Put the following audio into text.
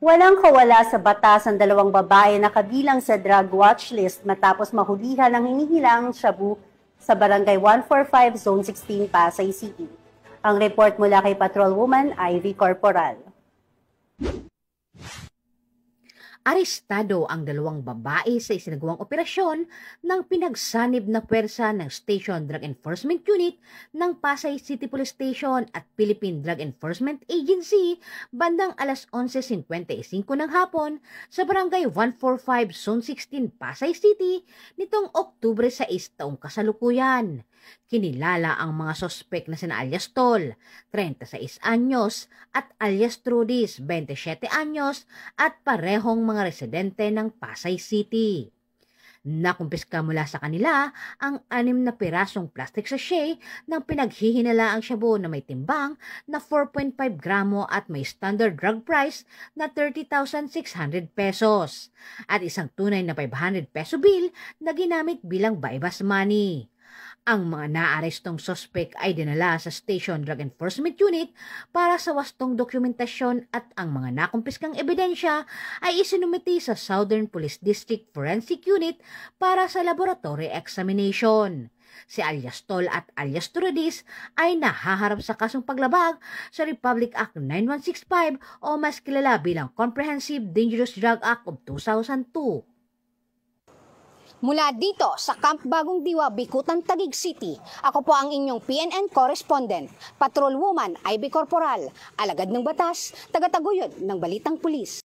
Walang kawala sa batas ang dalawang babae na kabilang sa drug watch list matapos mahulihan ng hinihilang shabu sa Barangay 145 Zone 16, Pasay City. Ang report mula kay Patrolwoman Ivy Corporal. Arestado ang dalawang babae sa isinagawang operasyon ng pinagsanib na pwersa ng Station Drug Enforcement Unit ng Pasay City Police Station at Philippine Drug Enforcement Agency bandang alas 11:55 ng hapon sa Barangay 145 Zone 16, Pasay City nitong Oktubre 6 taong kasalukuyan. Kinilala ang mga sospek na sina alias Tol, 36 anyos, at alias Trudis, 27 anyos, at parehong mga residente ng Pasay City. Nakumpiska mula sa kanila ang 6 na pirasong plastic sachet ng pinaghihinalaang shabu na may timbang na 4.5 gramo at may standard drug price na 30,600 pesos at isang tunay na 500 peso bill na ginamit bilang bypass money. Ang mga naarestong sospek ay dinala sa Station Drug Enforcement Unit para sa wastong dokumentasyon at ang mga nakumpiskang ebidensya ay isinumiti sa Southern Police District Forensic Unit para sa laboratory examination. Si alias Tol at alias Trudis ay nahaharap sa kasong paglabag sa Republic Act 9165 o mas kilala bilang Comprehensive Dangerous Drug Act of 2002. Mula dito sa Camp Bagong Diwa, Bicutan, Taguig City, ako po ang inyong PNN correspondent, Patrolwoman Ivy Corporal, alagad ng batas, tagataguyod ng Balitang Pulis.